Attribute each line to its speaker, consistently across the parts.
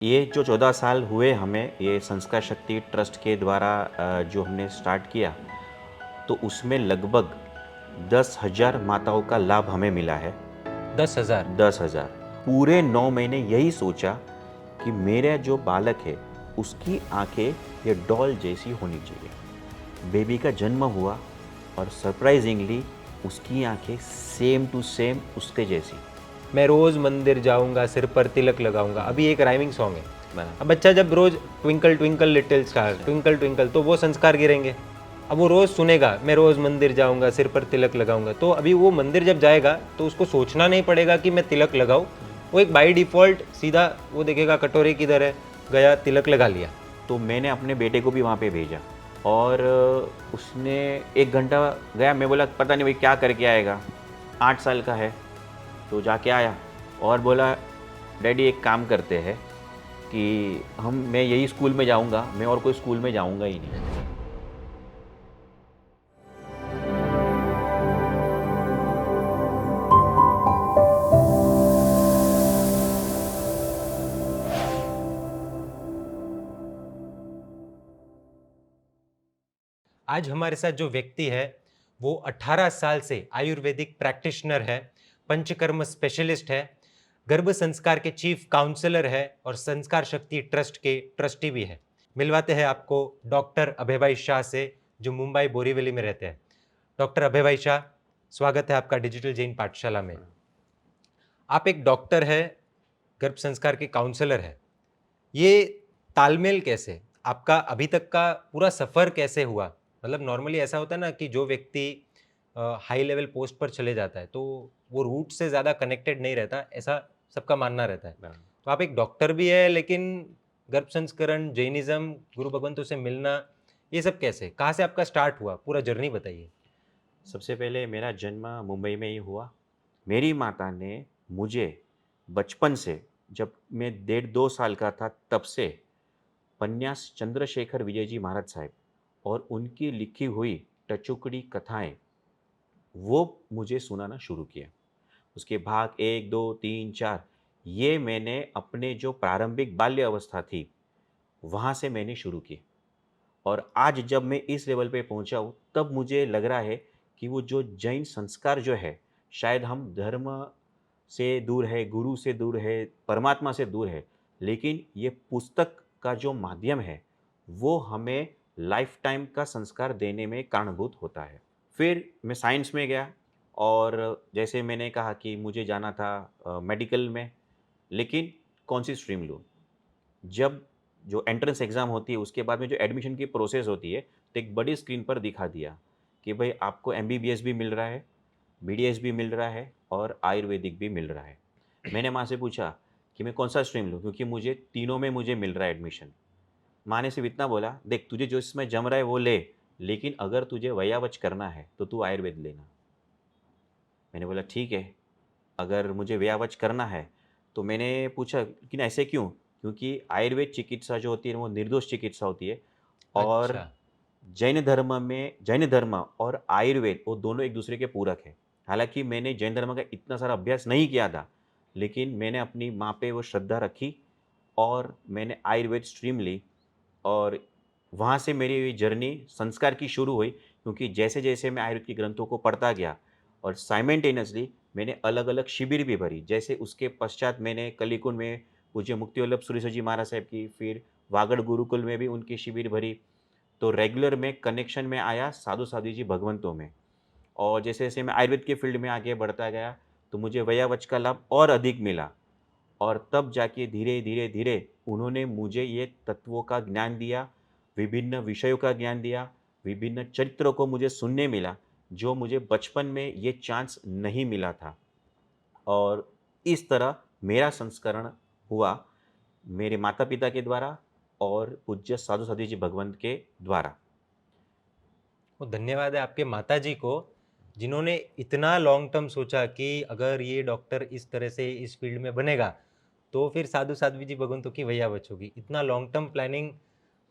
Speaker 1: ये जो 14 साल हुए हमें ये संस्कार शक्ति ट्रस्ट के द्वारा जो हमने स्टार्ट किया, तो उसमें लगभग 10,000 माताओं का लाभ हमें मिला है।
Speaker 2: 10,000।
Speaker 1: 10,000 पूरे 9 महीने यही सोचा कि मेरा जो बालक है उसकी आंखें ये डॉल जैसी होनी चाहिए। बेबी का जन्म हुआ और सरप्राइजिंगली उसकी आंखें सेम टू सेम उसके जैसी।
Speaker 2: मैं रोज मंदिर जाऊंगा, सिर पर तिलक लगाऊंगा, अभी एक राइमिंग सॉन्ग है।
Speaker 1: बराबर।
Speaker 2: अब बच्चा जब रोज twinkle twinkle little star, twinkle twinkle, तो वो संस्कार गिरेंगे। अब वो रोज सुनेगा मैं रोज मंदिर जाऊंगा, सिर पर तिलक लगाऊंगा, तो अभी वो मंदिर जब जाएगा तो उसको सोचना नहीं पड़ेगा कि मैं तिलक लगाऊं। वो एक बाई डिफॉल्ट सीधा वो देखेगा कटोरे किधर है, गया तिलक लगा लिया।
Speaker 1: तो मैंने अपने बेटे को भी वहाँ पे भेजा और उसने 1 घंटा गया। मैं बोला पता नहीं भाई क्या करके आएगा, 8 साल का है। तो जाके आया और बोला डैडी एक काम करते हैं कि मैं यही स्कूल में जाऊँगा, मैं और कोई स्कूल में जाऊँगा ही नहीं।
Speaker 2: आज हमारे साथ जो व्यक्ति है वो 18 साल से आयुर्वेदिक प्रैक्टिशनर है, पंचकर्म स्पेशलिस्ट है, गर्भ संस्कार के चीफ काउंसलर है और संस्कार शक्ति ट्रस्ट के ट्रस्टी भी है। मिलवाते हैं आपको डॉक्टर अभय भाई शाह से, जो मुंबई बोरीवली में रहते हैं। डॉक्टर अभय भाई शाह, स्वागत है आपका डिजिटल जैन पाठशाला में। आप एक डॉक्टर है, गर्भ संस्कार के काउंसलर है, ये तालमेल कैसे, आपका अभी तक का पूरा सफ़र कैसे हुआ? मतलब नॉर्मली ऐसा होता है ना कि जो व्यक्ति हाई लेवल पोस्ट पर चले जाता है तो वो रूट से ज़्यादा कनेक्टेड नहीं रहता, ऐसा सबका मानना रहता है। तो आप एक डॉक्टर भी है, लेकिन गर्भ संस्करण, जैनिज़्म, गुरु भगवंतों से मिलना, ये सब कैसे? कहाँ से आपका स्टार्ट हुआ? पूरा जर्नी बताइए।
Speaker 1: सबसे पहले मेरा जन्म मुंबई में ही हुआ। मेरी माता ने मुझे बचपन से, जब मैं 1.5-2 साल का था तब से पन्यास चंद्रशेखर विजय जी महाराज साहब और उनकी लिखी हुई टचुकड़ी कथाएँ वो मुझे सुनाना शुरू किया। उसके भाग 1, 2, 3, 4 ये मैंने अपने जो प्रारंभिक बाल्य अवस्था थी, वहाँ से मैंने शुरू की। और आज जब मैं इस लेवल पे पहुँचा हूँ, तब मुझे लग रहा है कि वो जो जैन संस्कार जो है, शायद हम धर्म से दूर है, गुरु से दूर है, परमात्मा से दूर है, लेकिन ये पुस्तक का जो माध्यम है, वो हमें लाइफ़ टाइम का संस्कार देने में कारणभूत होता है। फिर मैं साइंस में गया और जैसे मैंने कहा कि मुझे जाना था मेडिकल में, लेकिन कौन-सी स्ट्रीम लूँ? जब जो एंट्रेंस एग्ज़ाम होती है, उसके बाद में जो एडमिशन की प्रोसेस होती है, तो एक बड़ी स्क्रीन पर दिखा दिया कि भई आपको एमबीबीएस भी मिल रहा है, बीडीएस भी मिल रहा है और आयुर्वेदिक भी मिल रहा है। मैंने माँ से पूछा कि मैं कौन-सा स्ट्रीम लूँ? क्योंकि मुझे तीनों में मुझे मिल रहा है एडमिशन। माँ ने सिर्फ़ इतना बोला, "देख तुझे जो इसमें जम रहा है वो ले, लेकिन अगर तुझे वैयावच करना है, तो तू आयुर्वेद लेना।" मैंने बोला ठीक है, अगर मुझे व्यावच करना है, तो मैंने पूछा लेकिन ऐसे क्यों? क्योंकि आयुर्वेद चिकित्सा जो होती है वो निर्दोष चिकित्सा होती है और
Speaker 2: अच्छा।
Speaker 1: जैन धर्म और आयुर्वेद वो दोनों एक दूसरे के पूरक हैं। हालाँकि मैंने जैन धर्म का इतना सारा अभ्यास नहीं किया था, लेकिन मैंने अपनी माँ पे वो श्रद्धा रखी और मैंने आयुर्वेद स्ट्रीम ली और वहाँ से मेरी जर्नी संस्कार की शुरू हुई क्योंकि जैसे-जैसे मैं आयुर्वेद के ग्रंथों को पढ़ता गया और साइमल्टेनियसली मैंने अलग-अलग शिविर भी भरी। जैसे उसके पश्चात मैंने कलीकुंड में पूज्य मुक्तिवल्लभ सूरीसर जी महाराज साहब की, फिर वागड़ गुरुकुल में भी उनकी शिविर भरी। तो रेगुलर में कनेक्शन में आया साधु साध्वी जी भगवंतों में और जैसे-जैसे मैं आयुर्वेद के फील्ड में आगे बढ़ता गया, तो मुझे वैयावच का लाभ और अधिक मिला और तब जाके धीरे-धीरे उन्होंने मुझे ये तत्वों का ज्ञान दिया, विभिन्न विषयों का ज्ञान दिया, विभिन्न चरित्रों को मुझे सुनने मिला, जो मुझे बचपन में ये चांस नहीं मिला था। और इस तरह मेरा संस्करण हुआ मेरे माता-पिता के द्वारा और पूज्य साधु साध्वी जी भगवंत के द्वारा।
Speaker 2: वो धन्यवाद है आपके माताजी को, जिन्होंने इतना लॉन्ग टर्म सोचा कि अगर ये डॉक्टर इस तरह से इस फील्ड में बनेगा, तो फिर साधु साध्वी जी भगवंतों की वैयावच होगी। इतना लॉन्ग टर्म प्लानिंग,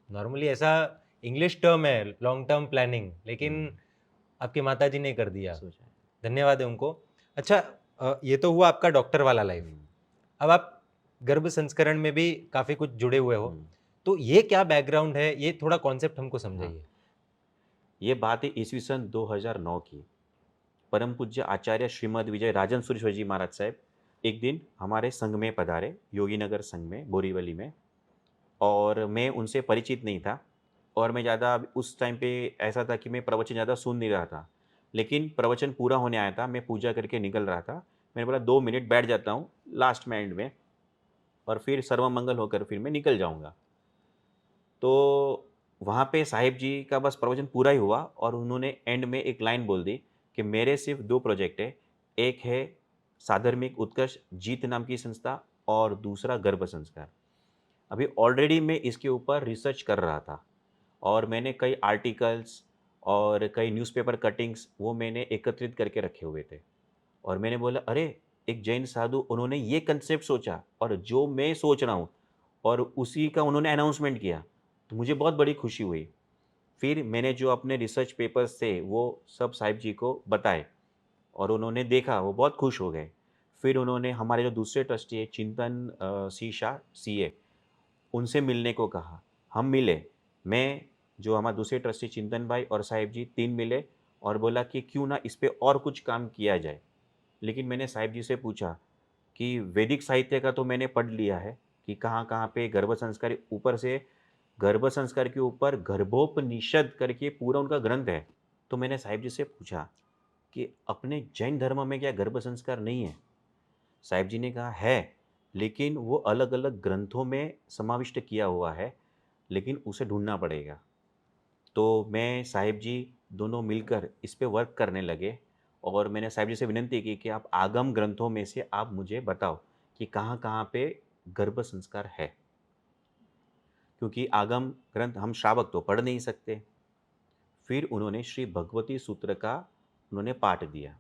Speaker 2: नॉर्मली ऐसा इंग्लिश टर्म है लॉन्ग टर्म प्लानिंग, लेकिन
Speaker 1: हुँ,
Speaker 2: आपकी माताजी ने कर दिया।
Speaker 1: सोचा है।
Speaker 2: धन्यवाद है उनको। अच्छा, ये तो हुआ आपका डॉक्टर वाला लाइफ।
Speaker 1: हुँ,
Speaker 2: अब आप गर्भ संस्करण में भी काफ़ी कुछ जुड़े हुए हो।
Speaker 1: हम्म,
Speaker 2: तो ये क्या बैकग्राउंड है? ये थोड़ा कॉन्सेप्ट हमको
Speaker 1: हाँ,
Speaker 2: समझाइए।
Speaker 1: ये बात है ईस्वी सन 2009 की। परम पूज्य आचार्य श्रीमद विजय राजन सुरेश्वर जी महाराज साहब एक दिन हमारे संघ में पधारे, योगीनगर संघ में, बोरीवली में। और मैं उनसे परिचित नहीं था, और मैं ज़्यादा उस टाइम पे ऐसा था कि मैं प्रवचन ज़्यादा सुन नहीं रहा था। लेकिन प्रवचन पूरा होने आया था, मैं पूजा करके निकल रहा था। मैंने बोला 2 मिनट बैठ जाता हूँ लास्ट में, एंड में, और फिर सर्वमंगल होकर फिर मैं निकल जाऊँगा। तो वहाँ पे साहिब जी का बस प्रवचन पूरा ही हुआ और उन्होंने एंड में एक लाइन बोल दी कि मेरे सिर्फ़ 2 प्रोजेक्ट है, एक है साधर्मिक उत्कर्ष जीत नाम की संस्था, और दूसरा गर्भ संस्कार। अभी ऑलरेडी मैं इसके ऊपर रिसर्च कर रहा था, और मैंने कई आर्टिकल्स और कई न्यूज़पेपर कटिंग्स वो मैंने एकत्रित करके रखे हुए थे। और मैंने बोला, अरे! एक जैन साधु उन्होंने ये कांसेप्ट सोचा और जो मैं सोच रहा हूँ, और उसी का उन्होंने अनाउंसमेंट किया, तो मुझे बहुत बड़ी खुशी हुई। फिर मैंने जो अपने रिसर्च पेपर्स थे वो सब साहिब जी को बताए, और उन्होंने देखा, वो बहुत खुश हो गए। फिर उन्होंने हमारे जो दूसरे ट्रस्टी है चिंतन सी शाह सीए, उनसे मिलने को कहा। हम मिले। मैं, जो हमारे दूसरे ट्रस्टी चिंतन भाई और साहिब जी, 3 मिले, और बोला कि क्यों ना इस पे और कुछ काम किया जाए। लेकिन मैंने साहिब जी से पूछा कि वैदिक साहित्य का तो मैंने पढ़ लिया है कि कहाँ-कहाँ पे गर्भ संस्कार, ऊपर से गर्भ संस्कार के ऊपर गर्भोपनिषद करके पूरा उनका ग्रंथ है। तो मैंने साहिब जी से पूछा कि अपने जैन धर्म में क्या गर्भ संस्कार नहीं है? साहिब जी ने कहा है, लेकिन वो अलग-अलग ग्रंथों में समाविष्ट किया हुआ है, लेकिन उसे ढूँढना पड़ेगा। तो मैं, साहिब जी दोनों मिलकर इस पे वर्क करने लगे, और मैंने साहिब जी से विनंती की कि आप आगम ग्रंथों में से आप मुझे बताओ कि कहाँ-कहाँ पे गर्भ संस्कार है। क्योंकि आगम ग्रंथ हम श्रावक तो पढ़ नहीं सकते। फिर उन्होंने श्री भगवती सूत्र का उन्होंने पाठ दिया,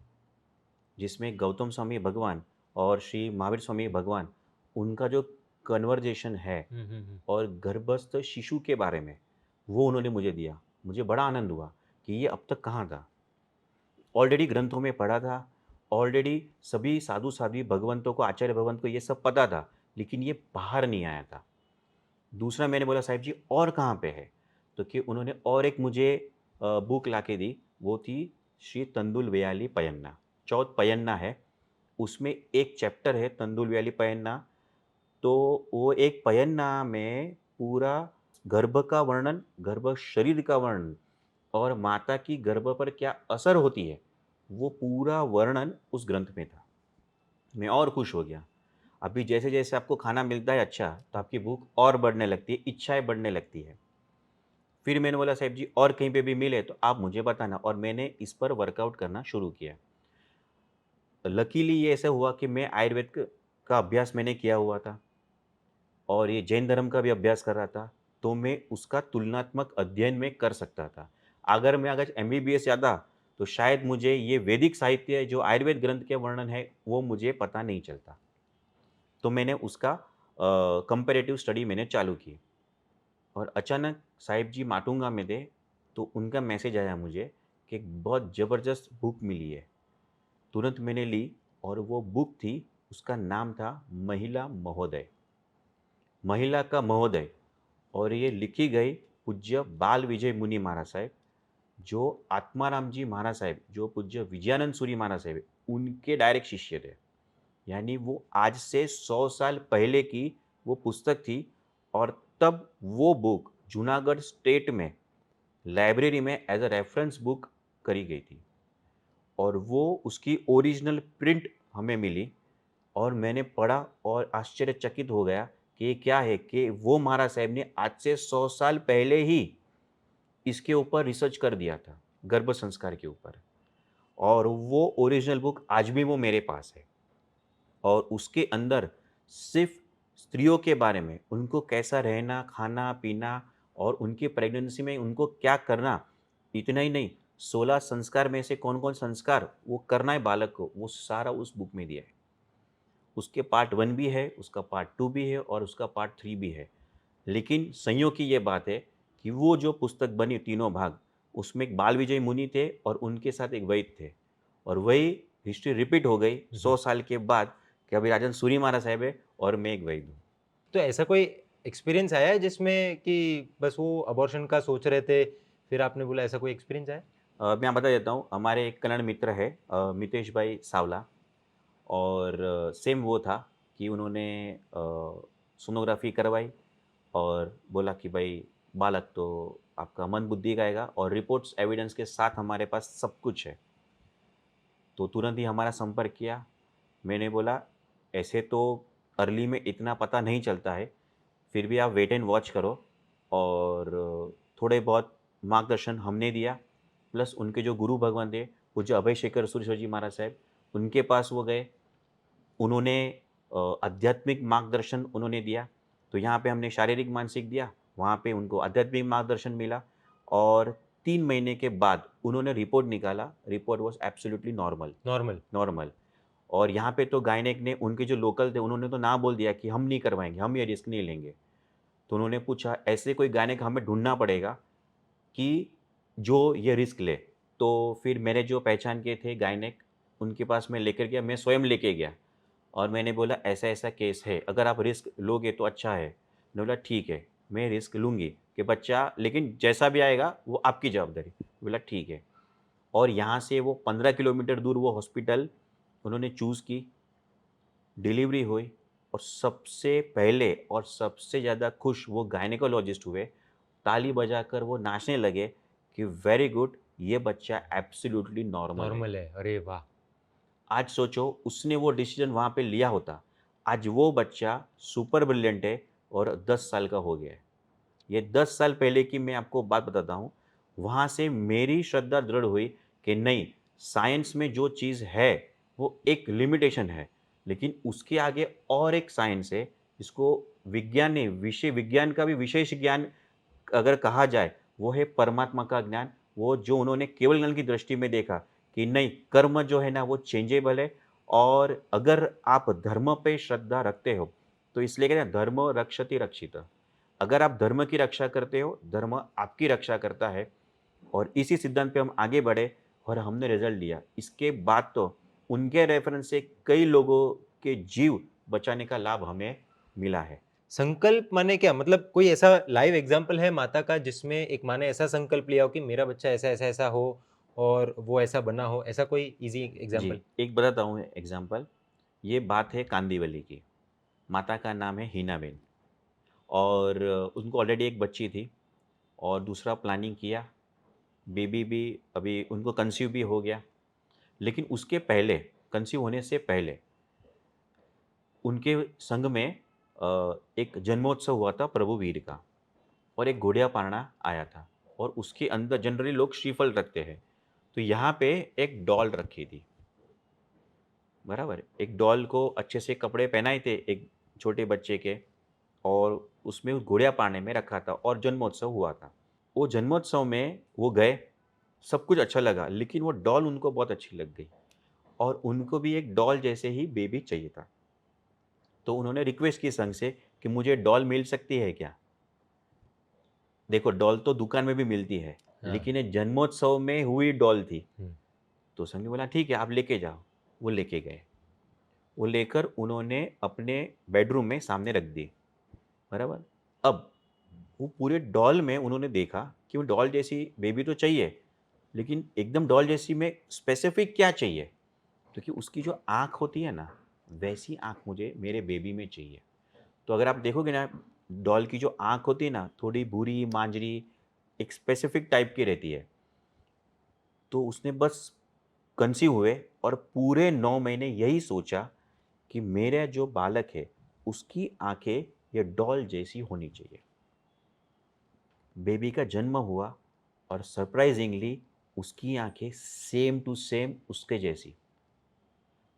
Speaker 1: जिसमें गौतम स्वामी भगवान और श्री महावीर स्वामी भगवान, उनका जो कन्वर्जेशन है
Speaker 2: हुँ, हुँ, हुँ।
Speaker 1: और गर्भस्थ शिशु के बारे में, वो उन्होंने मुझे दिया। मुझे बड़ा आनंद हुआ कि ये अब तक कहाँ था। ऑलरेडी ग्रंथों में पढ़ा था, ऑलरेडी सभी साधु-साध्वी भगवंतों को, आचार्य भगवंत को ये सब पता था, लेकिन ये बाहर नहीं आया था। दूसरा मैंने बोला, साहिब जी और कहाँ पे है? तो कि उन्होंने और एक मुझे बुक लाके दी, वो थी श्री तंदुल वेयाली पयन्ना। चौथ पयन्ना है, उसमें एक चैप्टर है तंदुल वेयाली पयन्ना। तो वो एक पयन्ना में पूरा गर्भ का वर्णन, गर्भ शरीर का वर्णन, और माता की गर्भ पर क्या असर होती है, वो पूरा वर्णन उस ग्रंथ में था। मैं और खुश हो गया। अभी जैसे-जैसे आपको खाना मिलता है अच्छा, तो आपकी भूख और बढ़ने लगती है, इच्छाएँ बढ़ने लगती है। फिर मैंने बोला, साहिब जी और कहीं पे भी मिले तो आप मुझे बताना, और मैंने इस पर वर्कआउट करना शुरू किया। लकीली ये ऐसा हुआ कि मैं आयुर्वेद का अभ्यास मैंने किया हुआ था, और ये जैन धर्म का भी अभ्यास कर रहा था, तो मैं उसका तुलनात्मक अध्ययन में कर सकता था। अगर एमबीबीएस जाता, तो शायद मुझे ये वैदिक साहित्य जो आयुर्वेद ग्रंथ के वर्णन है, वो मुझे पता नहीं चलता। तो मैंने उसका कंपैरेटिव स्टडी मैंने चालू की, और अचानक साहिब जी माटुंगा में थे, तो उनका मैसेज आया मुझे कि एक बहुत ज़बरदस्त बुक मिली है। तुरंत मैंने ली, और वो बुक थी, उसका नाम था महिला महोदय। महिला का महोदय, और ये लिखी गई पूज्य बाल विजय मुनि महाराज साहब, जो आत्माराम जी महाराज साहब, जो पूज्य विजयानंद सूरी महाराज साहब, उनके डायरेक्ट शिष्य थे। यानी वो आज से 100 साल पहले की वो पुस्तक थी, और तब वो बुक जूनागढ़ स्टेट में लाइब्रेरी में एज अ रेफरेंस बुक करी गई थी, और वो उसकी ओरिजिनल प्रिंट हमें मिली, और मैंने पढ़ा और आश्चर्यचकित हो गया कि ये क्या है, कि वो महाराज साहब ने आज से 100 साल पहले ही इसके ऊपर रिसर्च कर दिया था, गर्भ संस्कार के ऊपर, और वो ओरिजिनल बुक आज भी वो मेरे पास है। और उसके अंदर सिर्फ़ स्त्रियों के बारे में, उनको कैसा रहना, खाना-पीना, और उनकी प्रेगनेंसी में उनको क्या करना, इतना ही नहीं, 16 संस्कार में से कौन-कौन संस्कार वो करना है बालक को, वो सारा उस बुक में दिया है। उसके पार्ट 1 भी है, उसका पार्ट 2 भी है, और उसका पार्ट 3 भी है। लेकिन संयोग की ये बात है कि वो जो पुस्तक बनी तीनों भाग, उसमें एक बाल विजय मुनि थे और उनके साथ एक वैद्य थे, और वही हिस्ट्री रिपीट हो गई
Speaker 2: हुँ,
Speaker 1: 100
Speaker 2: हुँ।
Speaker 1: साल के बाद कि अभी राजन सूरी महाराज साहब है और मैं एक वैद्य हूँ।
Speaker 2: तो ऐसा कोई एक्सपीरियंस आया है जिसमें कि बस वो अबॉर्शन का सोच रहे थे, फिर आपने बोला, ऐसा कोई एक्सपीरियंस आया?
Speaker 1: मैं बता देता हूँ, हमारे एक कन्नड़ मित्र है मितेश भाई सावला, और सेम वो था कि उन्होंने सोनोग्राफी करवाई और बोला कि भाई बालक तो आपका मन बुद्धि का आएगा, और रिपोर्ट्स एविडेंस के साथ हमारे पास सब कुछ है। तो तुरंत ही हमारा संपर्क किया। मैंने बोला ऐसे तो अर्ली में इतना पता नहीं चलता है, फिर भी आप वेट एंड वॉच करो, और थोड़े बहुत मार्गदर्शन हमने दिया। प्लस उनके जो गुरु भगवान थे, पूज्य अभय शेखर सुरेश्वर जी महाराज साहब, उनके पास वो गए। उन्होंने आध्यात्मिक मार्गदर्शन उन्होंने दिया। तो यहाँ पे हमने शारीरिक मानसिक दिया, वहाँ पे उनको आध्यात्मिक मार्गदर्शन मिला, और 3 महीने के बाद उन्होंने रिपोर्ट निकाला। Report was absolutely normal.
Speaker 2: Normal.
Speaker 1: Normal. और यहाँ पे तो गायनेक ने, उनके जो लोकल थे, उन्होंने तो ना बोल दिया कि हम नहीं करवाएंगे, हम ये रिस्क नहीं लेंगे। तो उन्होंने पूछा ऐसे कोई गायनेक हमें ढूंढना पड़ेगा कि जो ये रिस्क ले। तो फिर मेरे जो पहचान के थे गायनेक, उनके पास मैं लेकर गया, मैं स्वयं लेके गया, और मैंने बोला ऐसा ऐसा केस है, अगर आप रिस्क लोगे तो अच्छा है। उन्होंने बोला ठीक है, मैं रिस्क लूँगी कि बच्चा, लेकिन जैसा भी आएगा वो आपकी जवाबदारी। बोला ठीक है। और यहाँ से वो 15 किलोमीटर दूर वो हॉस्पिटल उन्होंने चूज़ की, डिलीवरी हुई, और सबसे पहले और सबसे ज़्यादा खुश वो गायनेकोलॉजिस्ट हुए। ताली बजाकर वो नाचने लगे कि वेरी गुड, ये बच्चा एब्सोल्युटली नॉर्मल है।
Speaker 2: नॉर्मल है, अरे वाह!
Speaker 1: आज सोचो उसने वो डिसीजन वहाँ पे लिया होता, आज वो बच्चा सुपर ब्रिलियंट है और 10 साल का हो गया है। ये 10 साल पहले की मैं आपको बात बताता हूँ। वहाँ से मेरी श्रद्धा दृढ़ हुई कि नहीं, साइंस में जो चीज़ है वो एक लिमिटेशन है, लेकिन उसके आगे और एक साइंस है, जिसको विज्ञान ने, विषय विज्ञान का भी विशेष ज्ञान अगर कहा जाए, वो है परमात्मा का ज्ञान। वो जो उन्होंने केवल ज्ञान की दृष्टि में देखा कि नहीं, कर्म जो है ना वो चेंजेबल है, और अगर आप धर्म पे श्रद्धा रखते हो, तो इसलिए कहते हैं धर्म रक्षति रक्षिता। अगर आप धर्म की रक्षा करते हो, धर्म आपकी रक्षा करता है, और इसी सिद्धांत पे हम आगे बढ़े और हमने रिजल्ट लिया। इसके बाद तो उनके रेफरेंस से कई लोगों के जीव बचाने का लाभ हमें मिला है।
Speaker 2: संकल्प माने क्या? मतलब कोई ऐसा लाइव एग्ज़ाम्पल है माता का जिसमें एक माँ ने ऐसा संकल्प लिया हो कि मेरा बच्चा ऐसा, ऐसा, ऐसा हो और वो ऐसा बना हो, ऐसा कोई ईज़ी
Speaker 1: जी,
Speaker 2: एग्ज़ाम्पल?
Speaker 1: एक बताता हूँ एग्ज़ाम्पल। ये बात है कांदिवली की। माता का नाम है हीनाबेन, और उनको ऑलरेडी एक बच्ची थी, और दूसरा प्लानिंग किया। बेबी भी अभी उनको कंसीव भी हो गया। लेकिन उसके पहले, कंसीव होने से पहले, उनके संग में एक जन्मोत्सव हुआ था प्रभु वीर का, और एक घोड़िया पाळना आया था, और उसके अंदर जनरली लोग श्रीफल रखते हैं। तो यहाँ पे एक डॉल रखी थी, बराबर? एक डॉल को अच्छे से कपड़े पहनाए थे एक छोटे बच्चे के, और उसमें उस घोड़िया पाळने में रखा था, और जन्मोत्सव हुआ था। वो जन्मोत्सव में वो गए, सब कुछ अच्छा लगा, लेकिन वो डॉल उनको बहुत अच्छी लग गई, और उनको भी एक डॉल जैसे ही बेबी चाहिए था। तो उन्होंने रिक्वेस्ट की संघ से कि मुझे डॉल मिल सकती है क्या? देखो, डॉल तो दुकान में भी मिलती है,
Speaker 2: हाँ।
Speaker 1: लेकिन ये जन्मोत्सव में हुई डॉल थी।
Speaker 2: हुँ।
Speaker 1: तो संघ ने बोला ठीक है, आप लेके जाओ। वो लेके गए। वो लेकर उन्होंने अपने बेडरूम में सामने रख दी, बराबर? अब वो पूरे डॉल में उन्होंने देखा कि वो डॉल जैसी बेबी तो चाहिए, लेकिन एकदम डॉल जैसी में स्पेसिफिक क्या चाहिए? क्योंकि उसकी जो आँख होती है ना, वैसी आँख मुझे मेरे बेबी में चाहिए। तो अगर आप देखोगे ना, डॉल की जो आँख होती है ना, थोड़ी भूरी, मांजरी, एक स्पेसिफिक टाइप की रहती है। तो उसने बस कंसीव हुए, और पूरे 9 महीने यही सोचा कि मेरा जो बालक है, उसकी आँखें ये डॉल जैसी होनी चाहिए। बेबी का जन्म हुआ, और सरप्राइज़िंगली उसकी आँखें सेम टू सेम उसके जैसी।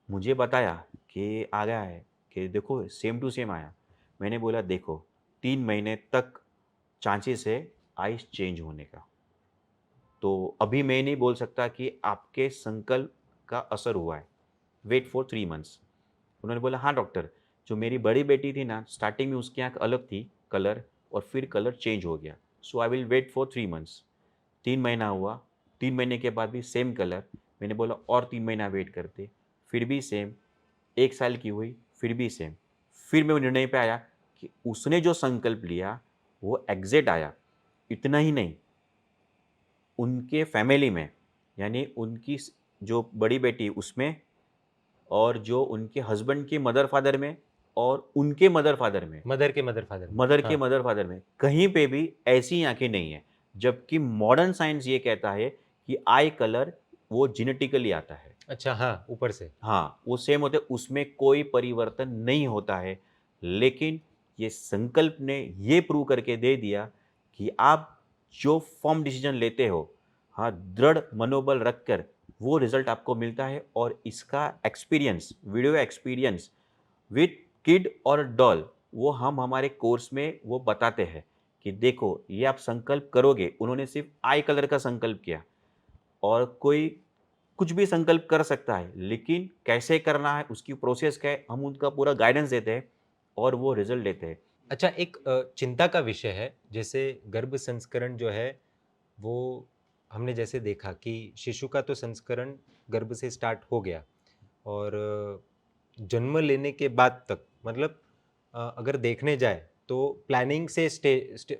Speaker 1: मुझे बताया कि आ गया है, कि देखो सेम टू सेम आया। मैंने बोला देखो, 3 महीने तक चांसेस है आइज़ चेंज होने का। तो अभी मैं नहीं बोल सकता कि आपके संकल्प का असर हुआ है। Wait for 3 months. उन्होंने बोला हाँ डॉक्टर, जो मेरी बड़ी बेटी थी ना, स्टार्टिंग में उसकी आँख अलग थी कलर, और फिर कलर चेंज हो गया। So I will wait for 3 months. 3 महीना हुआ, 3 महीने के बाद भी सेम कलर। मैंने बोला और 3 महीना वेट करते, फिर भी सेम। 1 साल की हुई, फिर भी सेम। फिर मैं निर्णय पे आया कि उसने जो संकल्प लिया वो एग्जैक्ट आया। इतना ही नहीं, उनके फैमिली में, यानी उनकी जो बड़ी बेटी उसमें, और जो उनके हस्बैंड के मदर फादर में, और उनके मदर फादर में,
Speaker 2: मदर के मदर फादर में,
Speaker 1: मदर के
Speaker 2: हाँ।
Speaker 1: मदर फादर में कहीं पे भी ऐसी आंखें नहीं है। जबकि मॉडर्न साइंस ये कहता है कि आई कलर वो जेनेटिकली आता है।
Speaker 2: अच्छा, हाँ, ऊपर से।
Speaker 1: हाँ, वो सेम होते हैं, उसमें कोई परिवर्तन नहीं होता है। लेकिन ये संकल्प ने ये प्रूव करके दे दिया कि आप जो फर्म डिसीजन लेते हो, हाँ, दृढ़ मनोबल रखकर वो रिजल्ट आपको मिलता है। और इसका experience, video experience with kid और डॉल, वो हम हमारे कोर्स में वो बताते हैं कि देखो ये आप संकल्प करोगे। उन्होंने सिर्फ आई कलर का संकल्प किया, और कोई कुछ भी संकल्प कर सकता है, लेकिन कैसे करना है, उसकी प्रोसेस क्या है, हम उनका पूरा गाइडेंस देते हैं और वो रिजल्ट देते हैं।
Speaker 2: अच्छा, एक चिंता का विषय है, जैसे गर्भ संस्करण जो है, वो हमने जैसे देखा कि शिशु का तो संस्करण गर्भ से स्टार्ट हो गया, और जन्म लेने के बाद तक, मतलब अगर देखने जाए तो प्लानिंग से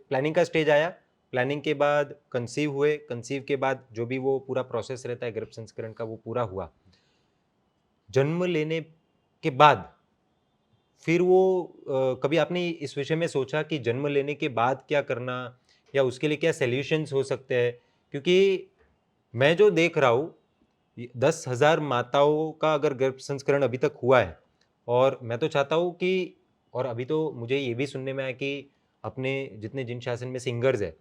Speaker 2: प्लानिंग का स्टेज आया, प्लानिंग के बाद कंसीव हुए, कंसीव के बाद जो भी वो पूरा प्रोसेस रहता है गर्भ संस्करण का वो पूरा हुआ। जन्म लेने के बाद फिर वो कभी आपने इस विषय में सोचा कि जन्म लेने के बाद क्या करना, या उसके लिए क्या सॉल्यूशंस हो सकते हैं? क्योंकि मैं जो देख रहा हूँ, 10,000 माताओं का अगर गर्भ संस्करण अभी तक हुआ है, और मैं तो चाहता हूँ कि, और अभी तो मुझे ये भी सुनने में आया कि अपने जितने जिन शासन में सिंगर्स है,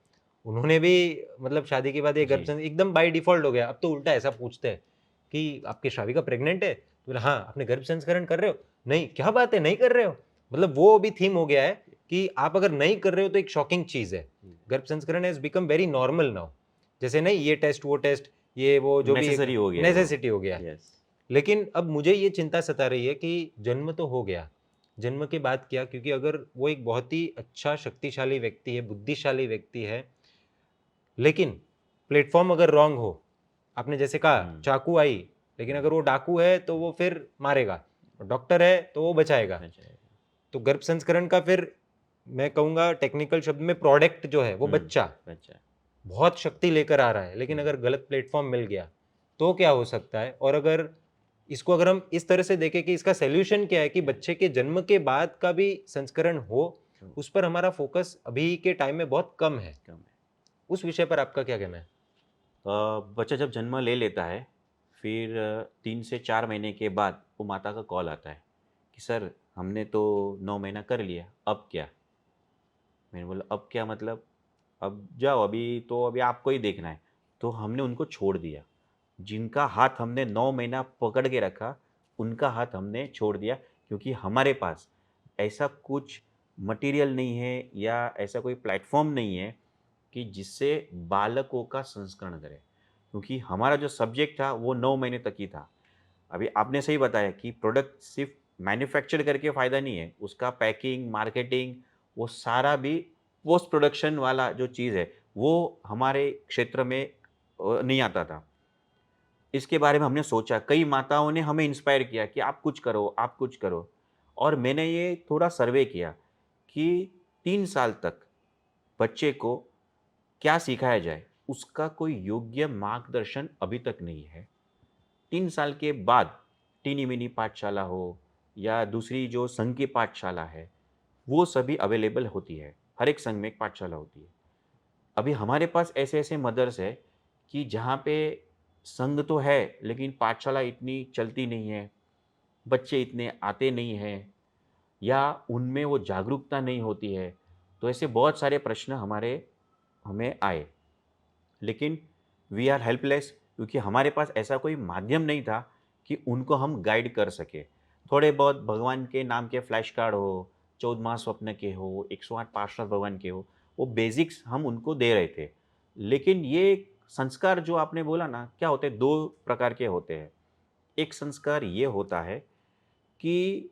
Speaker 2: उन्होंने भी, मतलब शादी के बाद ये गर्भ
Speaker 1: जी।
Speaker 2: संस्करण एकदम बाय डिफॉल्ट हो गया। अब तो उल्टा ऐसा पूछते हैं कि आपकी श्राविका प्रेग्नेंट है, तो बोला हाँ, आपने गर्भ संस्करण कर रहे हो? नहीं, क्या बात है, नहीं कर रहे हो? मतलब वो अभी थीम हो गया है कि आप अगर नहीं कर रहे हो तो एक शॉकिंग चीज है। गर्भ संस्करण has become very normal now. जैसे नहीं, ये टेस्ट वो टेस्ट, ये वो जो भी एक
Speaker 1: नेसेसरी हो गया है वो।
Speaker 2: नेसेसिटी हो गया है।
Speaker 1: यस।
Speaker 2: लेकिन अब मुझे ये चिंता सता रही है कि जन्म तो हो गया, जन्म के बाद क्या? क्योंकि अगर वो एक बहुत ही अच्छा शक्तिशाली व्यक्ति है, बुद्धिशाली व्यक्ति है, लेकिन प्लेटफॉर्म अगर रॉन्ग हो, आपने जैसे कहा चाकू आई, लेकिन अगर वो डाकू है तो वो फिर मारेगा, डॉक्टर है तो वो बचाएगा।
Speaker 1: अच्छा।
Speaker 2: तो गर्भ संस्करण का फिर, मैं कहूंगा टेक्निकल शब्द में, प्रोडक्ट जो है वो बच्चा
Speaker 1: अच्छा।
Speaker 2: बहुत शक्ति लेकर आ रहा है, लेकिन अगर गलत प्लेटफॉर्म मिल गया तो क्या हो सकता है? और अगर इसको अगर हम इस तरह से देखें कि इसका सॉल्यूशन क्या है कि बच्चे के जन्म के बाद का भी संस्करण हो, उस पर हमारा फोकस अभी के टाइम में बहुत कम है।
Speaker 1: कम है।
Speaker 2: उस विषय पर आपका क्या कहना है?
Speaker 1: बच्चा जब जन्म ले लेता है, फिर 3 से 4 महीने के बाद वो माता का कॉल आता है कि सर हमने तो 9 महीना कर लिया, अब क्या? मैंने बोला अब क्या मतलब? अब जाओ, अभी तो अभी आपको ही देखना है। तो हमने उनको छोड़ दिया। जिनका हाथ हमने 9 महीना पकड़ के रखा, उनका हाथ हमने छोड़ दिया, क्योंकि हमारे पास ऐसा कुछ मटेरियल नहीं है या ऐसा कोई प्लेटफॉर्म नहीं है कि जिससे बालकों का संस्करण करें। क्योंकि हमारा जो सब्जेक्ट था वो 9 महीने तक ही था। अभी आपने सही बताया कि प्रोडक्ट सिर्फ मैन्युफैक्चर करके फ़ायदा नहीं है, उसका पैकिंग, मार्केटिंग, वो सारा भी पोस्ट प्रोडक्शन वाला जो चीज़ है, वो हमारे क्षेत्र में नहीं आता था। इसके बारे में हमने सोचा, कई माताओं ने हमें इंस्पायर किया कि आप कुछ करो, आप कुछ करो। और मैंने ये थोड़ा सर्वे किया कि 3 साल तक बच्चे को क्या सिखाया जाए, उसका कोई योग्य मार्गदर्शन अभी तक नहीं है। 3 साल के बाद टीनी मिनी पाठशाला हो या दूसरी जो संघ की पाठशाला है, वो सभी अवेलेबल होती है। हर एक संघ में एक पाठशाला होती है। अभी हमारे पास ऐसे-ऐसे मदर्स हैं कि जहाँ पे संघ तो है, लेकिन पाठशाला इतनी चलती नहीं है, बच्चे इतने आते नहीं हैं, या उनमें वो जागरूकता नहीं होती है। तो ऐसे बहुत सारे प्रश्न हमें आए। लेकिन वी आर हेल्पलेस, क्योंकि हमारे पास ऐसा कोई माध्यम नहीं था कि उनको हम गाइड कर सकें। थोड़े बहुत भगवान के नाम के फ्लैश कार्ड हो, 14 स्वप्न के हो, 108 पार्षद भगवान के हो, वो बेसिक्स हम उनको दे रहे थे। लेकिन ये संस्कार जो आपने बोला ना, क्या होते हैं, 2 प्रकार के होते हैं। एक संस्कार ये होता है कि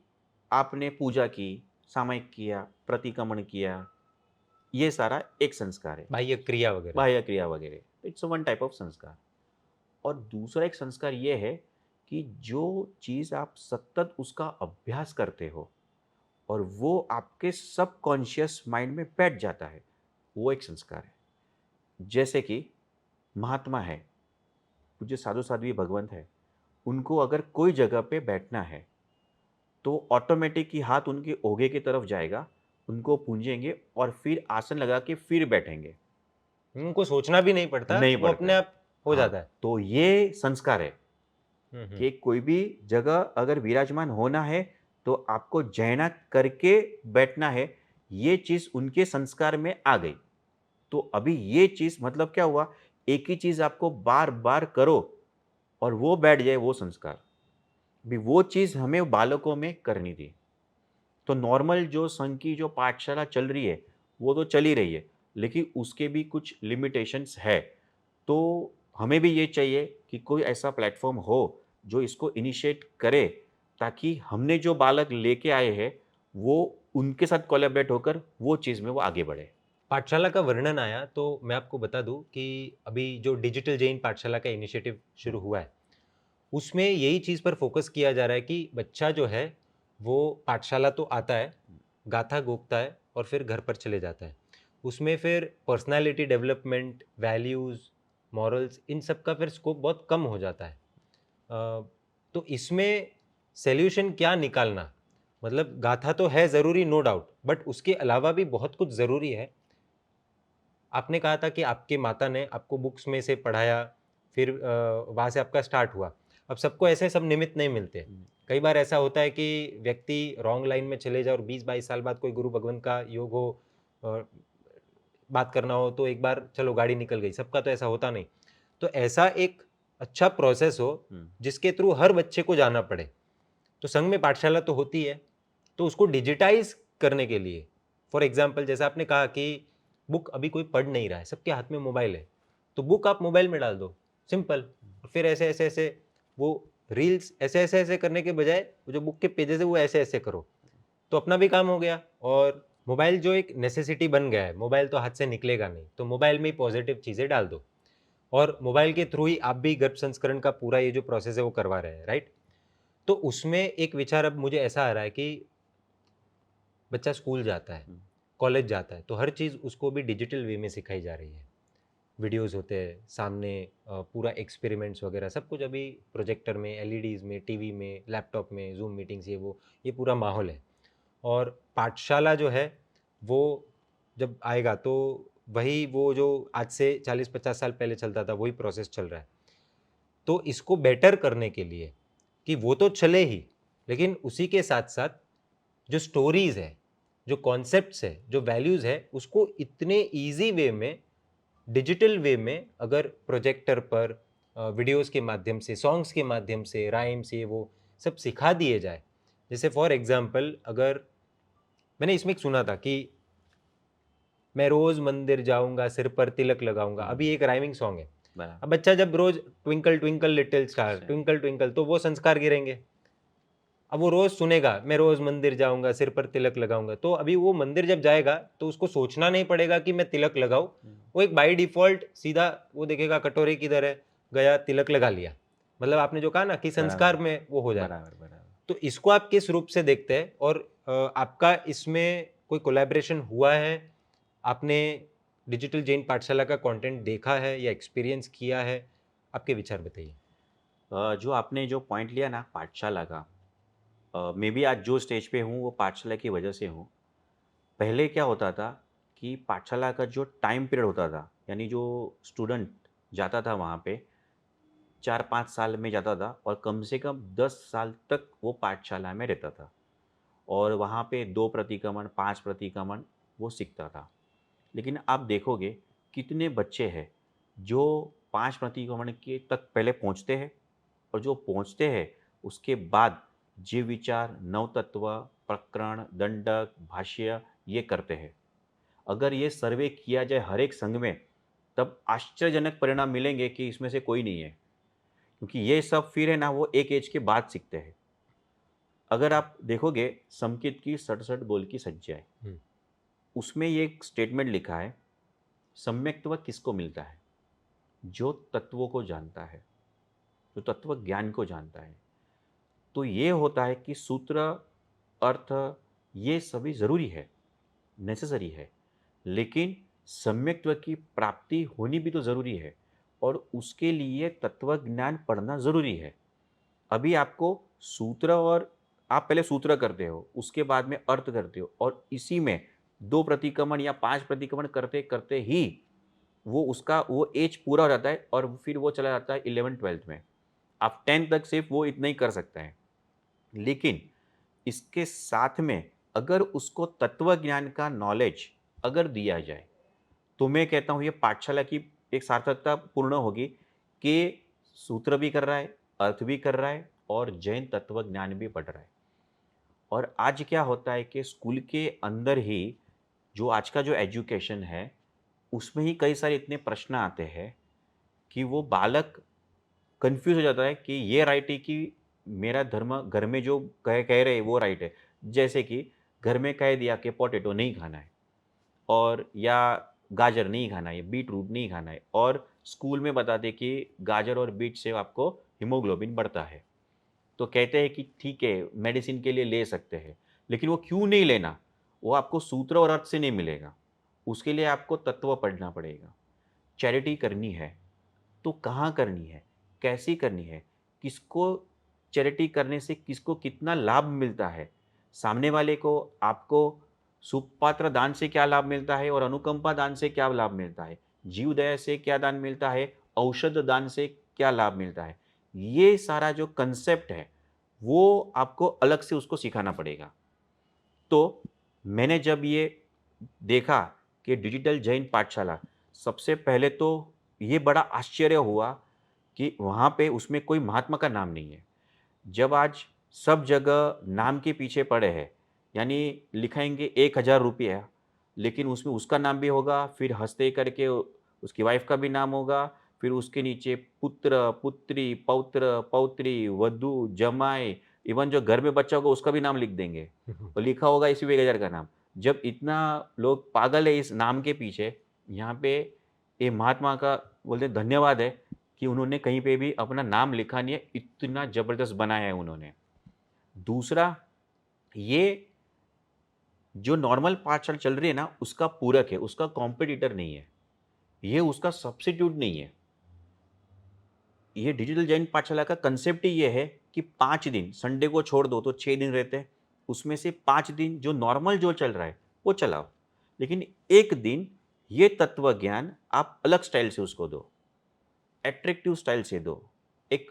Speaker 1: आपने पूजा की, सामायिक किया, प्रतिक्रमण किया, ये सारा एक संस्कार है।
Speaker 2: बाह्य क्रिया वगैरह।
Speaker 1: बाह्य क्रिया वगैरह, इट्स वन टाइप ऑफ संस्कार। और दूसरा एक संस्कार ये है कि जो चीज़ आप सतत उसका अभ्यास करते हो, और वो आपके सबकॉन्शियस माइंड में बैठ जाता है। वो एक संस्कार है। जैसे कि महात्मा है, पूज्य साधु साध्वी भगवंत है, उनको अगर कोई जगह पे बैठना है, तो ऑटोमेटिक ही हाथ उनके ओगे की तरफ जाएगा, उनको पूजेंगे और फिर आसन लगा के फिर बैठेंगे।
Speaker 2: उनको सोचना भी नहीं पड़ता,
Speaker 1: नहीं
Speaker 2: वो
Speaker 1: पड़ता
Speaker 2: अपने
Speaker 1: है।
Speaker 2: आप हो
Speaker 1: हाँ,
Speaker 2: जाता है।
Speaker 1: तो ये संस्कार है
Speaker 2: हम्म।
Speaker 1: कि कोई भी जगह अगर विराजमान होना है, तो आपको जैना करके बैठना है। ये चीज़ उनके संस्कार में आ गई। तो अभी ये चीज़ मतलब क्या हुआ, एक ही चीज़ आपको बार-बार करो और वो बैठ जाए, वो संस्कार। अभी वो चीज़ हमें बालकों में करनी थी। तो नॉर्मल जो संघ की जो पाठशाला चल रही है, वो तो चल ही रही है, लेकिन उसके भी कुछ लिमिटेशंस है। तो हमें भी ये चाहिए कि कोई ऐसा प्लेटफ़ॉर्म हो, जो इसको इनिशिएट करे, ताकि हमने जो बालक लेके आए हैं, वो उनके साथ कोलैबोरेट होकर वो चीज़ में वो आगे बढ़े।
Speaker 2: पाठशाला का वर्णन आया तो मैं आपको बता दूं कि अभी जो डिजिटल जैन पाठशाला का इनिशिएटिव शुरू हुआ है, उसमें यही चीज़ पर फोकस किया जा रहा है कि बच्चा जो है वो पाठशाला तो आता है, गाथा गोखता है और फिर घर पर चले जाता है। उसमें फिर पर्सनालिटी डेवलपमेंट, वैल्यूज़, मॉरल्स, इन सब का फिर स्कोप बहुत कम हो जाता है। तो इसमें सॉल्यूशन क्या निकालना, मतलब गाथा तो है ज़रूरी, नो डाउट, बट उसके अलावा भी बहुत कुछ ज़रूरी है। आपने कहा था कि आपके माता ने आपको बुक्स में से पढ़ाया, फिर वहाँ से आपका स्टार्ट हुआ। अब सबको ऐसे सब निमित्त नहीं मिलते।
Speaker 1: हुँ,
Speaker 2: कई बार ऐसा होता है कि व्यक्ति रॉन्ग लाइन में चले जाए और 20-22 साल बाद कोई गुरु भगवंत का योग हो, अ, बात करना हो तो एक बार चलो गाड़ी निकल गई, सबका तो ऐसा होता नहीं। तो ऐसा एक अच्छा प्रोसेस हो
Speaker 1: हुँ,
Speaker 2: जिसके थ्रू हर बच्चे को जाना पड़े। तो संघ में पाठशाला तो होती है, तो उसको डिजिटाइज करने के लिए, फॉर एग्जाम्पल जैसा आपने कहा कि बुक अभी कोई पढ़ नहीं रहा है, सबके हाथ में मोबाइल है, तो बुक आप मोबाइल में डाल दो, सिंपल। फिर ऐसे ऐसे ऐसे वो रील्स ऐसे ऐसे ऐसे करने के बजाय वो जो बुक के पेजेस है वो ऐसे ऐसे करो, तो अपना भी काम हो गया। और मोबाइल जो एक नेसेसिटी बन गया है, मोबाइल तो हाथ से निकलेगा नहीं, तो मोबाइल में ही पॉजिटिव चीज़ें डाल दो और मोबाइल के थ्रू ही आप भी गर्भ संस्करण का पूरा ये जो प्रोसेस है वो करवा रहे हैं, राइट। तो उसमें एक विचार अब मुझे ऐसा आ रहा है कि बच्चा स्कूल जाता है,
Speaker 1: हुँ,
Speaker 2: कॉलेज जाता है, तो हर चीज़ उसको भी डिजिटल वे में सिखाई जा रही है। वीडियोज़ होते हैं सामने, पूरा एक्सपेरिमेंट्स वगैरह सब कुछ अभी प्रोजेक्टर में, एलईडीज़ में, टीवी में, लैपटॉप में, ज़ूम मीटिंग्स, ये पूरा माहौल है। और पाठशाला जो है वो जब आएगा तो वही वो जो आज से 40-50 साल पहले चलता था वही प्रोसेस चल रहा है। तो इसको बेटर करने के लिए कि वो तो चले ही, लेकिन उसी के साथ-साथ जो स्टोरीज़ है, जो कॉन्सेप्ट्स है, जो वैल्यूज़ है, उसको इतने ईज़ी वे में, डिजिटल वे में अगर प्रोजेक्टर पर वीडियोज़ के माध्यम से, सॉन्ग्स के माध्यम से, राइम्स ये वो सब सिखा दिए जाए। जैसे फॉर एग्ज़ाम्पल अगर मैंने इसमें एक सुना था कि मैं रोज़ मंदिर जाऊँगा, सिर पर तिलक लगाऊँगा,
Speaker 1: हुँ,
Speaker 2: अभी एक राइमिंग सॉन्ग है।
Speaker 1: बराबर।
Speaker 2: अब बच्चा जब रोज़ ट्विंकल ट्विंकल लिटिल स्टार,
Speaker 1: अच्छा,
Speaker 2: ट्विंकल ट्विंकल, तो वो संस्कार गिरेंगे। अब वो रोज़ सुनेगा, मैं रोज़ मंदिर जाऊँगा, सिर पर तिलक लगाऊँगा, तो अभी वो मंदिर जब जाएगा, तो उसको सोचना नहीं पड़ेगा कि मैं तिलक लगाऊँ।
Speaker 1: हुँ,
Speaker 2: वो एक बाय डिफ़ॉल्ट सीधा वो देखेगा कटोरे किधर है, गया तिलक लगा लिया। मतलब आपने जो कहा ना कि
Speaker 1: बराबर,
Speaker 2: संस्कार में वो हो जाएगा।
Speaker 1: बराबर, बराबर।
Speaker 2: तो इसको आप किस रूप से देखते हैं और आपका इसमें कोई कोलैबोरेशन हुआ है? आपने डिजिटल जैन पाठशाला का कंटेंट देखा है या एक्सपीरियंस किया है? आपके विचार बताइए।
Speaker 1: जो आपने जो पॉइंट लिया ना पाठशाला का, मैं भी आज जो स्टेज पे हूँ, वो पाठशाला की वजह से हूँ। पहले क्या होता था कि पाठशाला का जो टाइम पीरियड होता था, यानी जो स्टूडेंट जाता था वहाँ पे, 4-5 साल में जाता था और कम से कम 10 साल तक वो पाठशाला में रहता था और वहाँ पे 2 प्रतिक्रमण, 5 प्रतिक्रमण वो सीखता था। लेकिन आप देखोगे कितने बच्चे हैं जो 5 प्रतिक्रमण के तक पहले पहुँचते हैं और जो पहुँचते हैं उसके बाद जीव विचार, नवतत्व, प्रकरण, दंडक, भाष्य ये करते हैं। अगर ये सर्वे किया जाए हर एक संघ में, तब आश्चर्यजनक परिणाम मिलेंगे कि इसमें से कोई नहीं है। क्योंकि ये सब फिर है ना वो एक एज के बाद सीखते हैं। अगर आप देखोगे समकित की 67 बोल की सज्जाएँ,
Speaker 2: हुँ,
Speaker 1: उसमें ये एक स्टेटमेंट लिखा है, सम्यक्त्व किसको मिलता है? जो तत्वों को जानता है, जो तत्व ज्ञान को जानता है। तो ये होता है कि सूत्र, अर्थ, ये सभी ज़रूरी है, नेसेसरी है, लेकिन सम्यक्त्व की प्राप्ति होनी भी तो ज़रूरी है और उसके लिए तत्व ज्ञान पढ़ना ज़रूरी है। अभी आपको सूत्र और आप पहले सूत्र करते हो, उसके बाद में अर्थ करते हो और इसी में 2 प्रतिक्रमण या 5 प्रतिक्रमण करते-करते ही वो एज पूरा हो जाता है और फिर वो चला जाता है 11th-12th में। आप 10th तक सिर्फ़ वो इतना ही कर सकते हैं। लेकिन इसके साथ में अगर उसको तत्व ज्ञान का नॉलेज अगर दिया जाए, तो मैं कहता हूँ ये पाठशाला की एक सार्थकता पूर्ण होगी कि सूत्र भी कर रहा है, अर्थ भी कर रहा है और जैन तत्व ज्ञान भी पढ़ रहा है। और आज क्या होता है कि स्कूल के अंदर ही जो आज का जो एजुकेशन है, उसमें ही कई सारे इतने प्रश्न आते हैं कि वो बालक कन्फ्यूज़ हो जाता है कि ये राइट है कि मेरा धर्म घर में जो कह रहे हैं वो राइट है। जैसे कि घर में कह दिया कि पोटैटो नहीं खाना है और या गाजर नहीं खाना है, बीट रूट नहीं खाना है और स्कूल में बता दें कि गाजर और बीट से आपको हीमोग्लोबिन बढ़ता है। तो कहते हैं कि ठीक है, मेडिसिन के लिए ले सकते हैं, लेकिन वो क्यों नहीं लेना? वो आपको सूत्र और अर्थ से नहीं मिलेगा। उसके लिए आपको तत्व पढ़ना पड़ेगा। चैरिटी करनी है, तो कहाँ करनी है? कैसी करनी है? किसको चैरिटी करने से किसको कितना लाभ मिलता है? सामने वाले को आपको सुपात्र दान से क्या लाभ मिलता है और अनुकंपा दान से क्या लाभ मिलता है? जीवदया से क्या दान मिलता है? औषध दान से क्या लाभ मिलता है? ये सारा जो कंसेप्ट है, वो आपको अलग से उसको सिखाना पड़ेगा। तो मैंने जब ये देखा कि डिजिटल जैन पाठशाला, सबसे पहले तो ये बड़ा आश्चर्य हुआ कि वहाँ पे उसमें कोई महात्मा का नाम नहीं है। जब आज सब जगह नाम के पीछे पड़े हैं, यानी लिखाएँगे ₹1000 लेकिन उसमें उसका नाम भी होगा, फिर हँसते करके उसकी वाइफ़ का भी नाम होगा, फिर उसके नीचे पुत्र, पुत्री, पौत्र, पौत्री, वधू, जमाई, इवन जो घर में बच्चा होगा उसका भी नाम लिख देंगे और लिखा होगा इसी 1000 का नाम। जब इतना लोग पागल है इस नाम के पीछे, यहाँ पे ये महात्मा का बोलते हैं धन्यवाद है कि उन्होंने कहीं पे भी अपना नाम लिखा नहीं है, इतना ज़बरदस्त बनाया है उन्होंने। दूसरा, ये जो नॉर्मल पाठशाला चल रही है ना, उसका पूरक है, उसका कॉम्पिटिटर नहीं है। ये उसका सब्स्टिट्यूट नहीं है। ये डिजिटल जैन पाठशाला का कंसेप्ट ही ये है कि 5 दिन, संडे को छोड़ दो तो 6 दिन रहते हैं। उसमें से 5 दिन जो नॉर्मल जो चल रहा है, वो चलाओ। लेकिन 1 दिन ये तत्व ज्ञान आप अलग स्टाइल से उसको दो, अट्रैक्टिव स्टाइल से दो। एक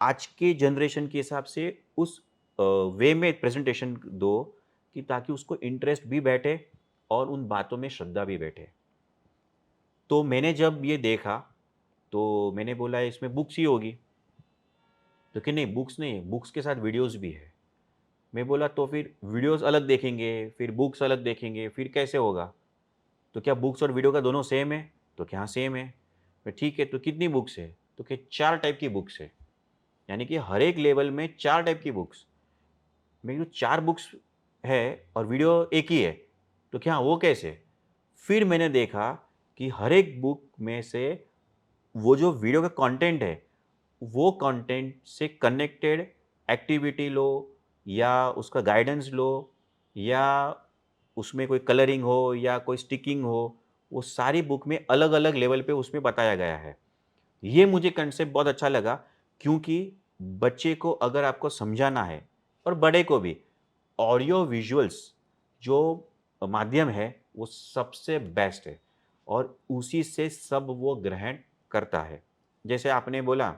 Speaker 1: आज के जनरेशन के हिसाब से उस वे में प्रेज़ेंटेशन दो कि ताकि उसको इंटरेस्ट भी बैठे और उन बातों में श्रद्धा भी बैठे। तो मैंने जब ये देखा, तो मैंने बोला इसमें बुक्स ही होगी। तो कि नहीं बुक्स नहीं है, बुक्स के साथ वीडियोज़ भी है। मैं बोला तो फिर वीडियोज़ अलग देखेंगे, फिर बुक्स अलग देखेंगे, फिर कैसे होगा? तो क्या बुक्स और वीडियो का दोनों सेम है? तो क्या हाँ, सेम है। मैं ठीक है, तो कितनी बुक्स है? तो क्या 4 टाइप की बुक्स है। यानी कि हर एक लेवल में 4 टाइप की बुक्स। मैं कहा 4 बुक्स है और वीडियो एक ही है, तो क्या वो कैसे? फिर मैंने देखा कि हर एक बुक में से वो जो वीडियो का कंटेंट है, वो कंटेंट से कनेक्टेड एक्टिविटी लो या उसका गाइडेंस लो या उसमें कोई कलरिंग हो या कोई स्टिकिंग हो, वो सारी बुक में अलग-अलग लेवल पे उसमें बताया गया है। ये मुझे कांसेप्ट बहुत अच्छा लगा क्योंकि बच्चे को अगर आपको समझाना है और बड़े को भी, ऑडियो विजुअल्स जो माध्यम है, वो सबसे बेस्ट है और उसी से सब वो ग्रहण करता है। जैसे आपने बोला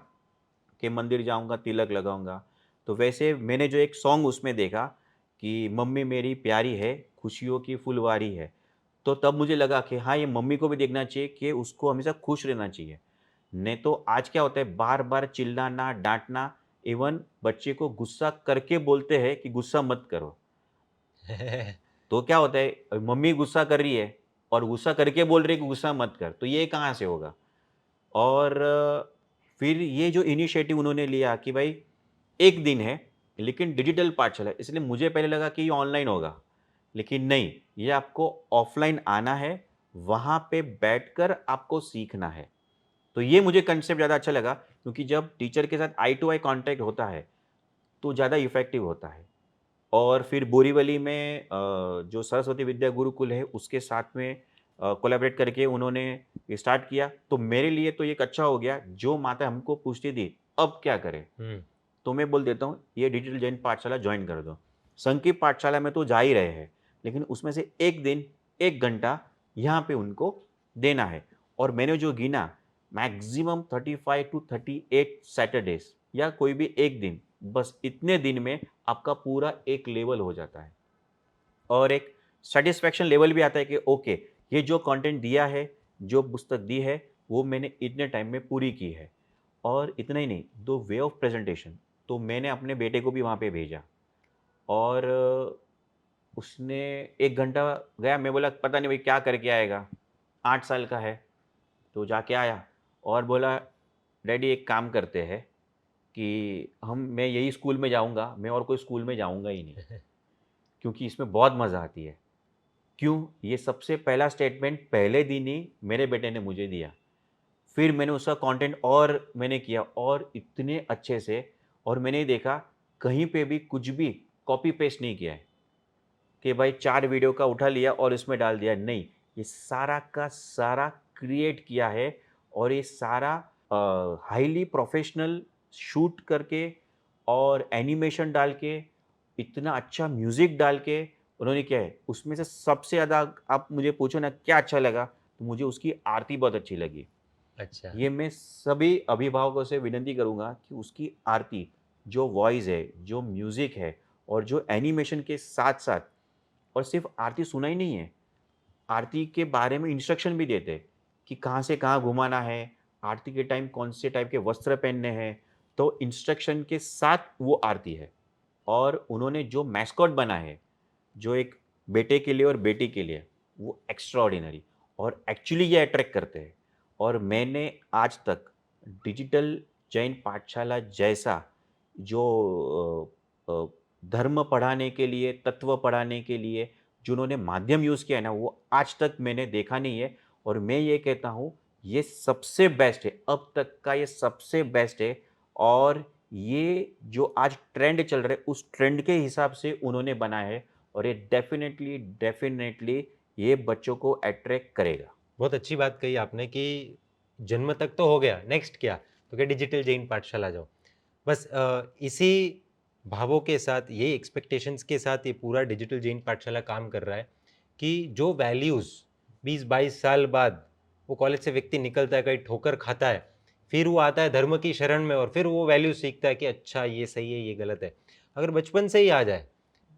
Speaker 1: कि मंदिर जाऊँगा, तिलक लगाऊँगा, तो वैसे मैंने जो एक सॉन्ग उसमें देखा कि मम्मी मेरी प्यारी है, खुशियों की फुलवारी है। तो तब मुझे लगा कि हाँ, ये मम्मी को भी देखना चाहिए कि उसको हमेशा खुश रहना चाहिए। नहीं तो आज क्या होता है बार-बार चिल्लाना, डाँटना, इवन बच्चे को गुस्सा करके बोलते हैं कि गुस्सा मत करो। तो क्या होता है मम्मी गुस्सा कर रही है और गुस्सा करके बोल रही है कि गुस्सा मत कर, तो ये कहाँ से होगा? और फिर ये जो इनिशिएटिव उन्होंने लिया कि भाई 1 दिन है, लेकिन डिजिटल पाठशाला इसलिए मुझे पहले लगा कि ये ऑनलाइन होगा, लेकिन नहीं, ये आपको ऑफ़लाइन आना है, वहाँ पे बैठकर आपको सीखना है। तो ये मुझे कांसेप्ट ज़्यादा अच्छा लगा क्योंकि जब टीचर के साथ आई टू आई कॉन्टैक्ट होता है, तो ज़्यादा इफ़ेक्टिव होता है। और फिर बोरीवली में जो सरस्वती विद्या गुरुकुल है उसके साथ में कोलैबोरेट करके उन्होंने ये स्टार्ट किया। तो मेरे लिए तो ये एक अच्छा हो गया, जो माता हमको पूछती थी, अब क्या करें?
Speaker 2: हुँ,
Speaker 1: तो मैं बोल देता हूँ, ये डिजिटल जैन पाठशाला जॉइन कर दो। संघ की पाठशाला में तो जा ही रहे हैं, लेकिन उसमें से 1 दिन, 1 घंटा यहाँ पे उनको देना है। और मैंने जो गिना, मैक्सिमम 35 टू 38 सैटरडेज़ या कोई भी 1 दिन, बस इतने दिन में आपका पूरा एक लेवल हो जाता है। और एक सैटिस्फैक्शन लेवल भी आता है कि ओके, ये जो कंटेंट दिया है, जो पुस्तक दी है, वो मैंने इतने टाइम में पूरी की है। और इतना ही नहीं, दो वे ऑफ प्रेजेंटेशन, तो मैंने अपने बेटे को भी वहाँ पे भेजा। और उसने 1 घंटा गया, मैं बोला पता नहीं भाई क्या करके आएगा, 8 साल का है, तो जाके आया और बोला डैडी एक काम करते हैं कि मैं यही स्कूल में जाऊँगा, मैं और कोई स्कूल में जाऊँगा ही नहीं, क्योंकि इसमें बहुत मज़ा आती है। क्यों? ये सबसे पहला स्टेटमेंट पहले दिन ही मेरे बेटे ने मुझे दिया। फिर मैंने उसका कंटेंट और मैंने किया और इतने अच्छे से, और मैंने देखा कहीं पे भी कुछ भी कॉपी पेस्ट नहीं किया है कि भाई 4 वीडियो का उठा लिया और इसमें डाल दिया, नहीं। ये सारा का सारा क्रिएट किया है और ये सारा हाईली प्रोफेशनल शूट करके और एनिमेशन डाल के, इतना अच्छा म्यूज़िक डाल के उन्होंने किया है। उसमें से सबसे ज़्यादा आप मुझे पूछो ना क्या अच्छा लगा, तो मुझे उसकी आरती बहुत अच्छी लगी।
Speaker 2: अच्छा।
Speaker 1: ये मैं सभी अभिभावकों से विनती करूँगा कि उसकी आरती, जो वॉइस है, जो म्यूज़िक है और जो एनिमेशन के साथ-साथ, और सिर्फ़ आरती सुना ही नहीं है, आरती के बारे में इंस्ट्रक्शन भी देते हैं कि कहाँ से कहाँ घुमाना है, आरती के टाइम कौन से टाइप के वस्त्र पहनने हैं, तो इंस्ट्रक्शन के साथ वो आरती है। और उन्होंने जो मैस्कॉट बना है, जो एक बेटे के लिए और बेटी के लिए, वो एक्स्ट्राऑर्डिनरी और एक्चुअली ये अट्रैक्ट करते हैं। और मैंने आज तक डिजिटल जैन पाठशाला जैसा जो धर्म पढ़ाने के लिए, तत्व पढ़ाने के लिए जिन्होंने माध्यम यूज़ किया है ना, वो आज तक मैंने देखा नहीं है। और मैं ये कहता हूँ, ये सबसे बेस्ट है, अब तक का ये सबसे बेस्ट है। और ये जो आज ट्रेंड चल रहा है, उस ट्रेंड के हिसाब से उन्होंने बनाया है और ये डेफ़िनेटली, डेफ़िनेटली ये बच्चों को अट्रैक्ट करेगा।
Speaker 2: बहुत अच्छी बात कही आपने कि जन्म तक तो हो गया, नेक्स्ट क्या? तो क्या डिजिटल जैन पाठशाला जाओ। बस इसी भावों के साथ, यही एक्सपेक्टेशंस के साथ ये पूरा डिजिटल जैन पाठशाला काम कर रहा है कि जो वैल्यूज़ 20-22 साल बाद वो कॉलेज से व्यक्ति निकलता है, कहीं ठोकर खाता है, फिर वो आता है धर्म की शरण में और फिर वो वैल्यू सीखता है कि अच्छा ये सही है, ये गलत है। अगर बचपन से ही आ जाए,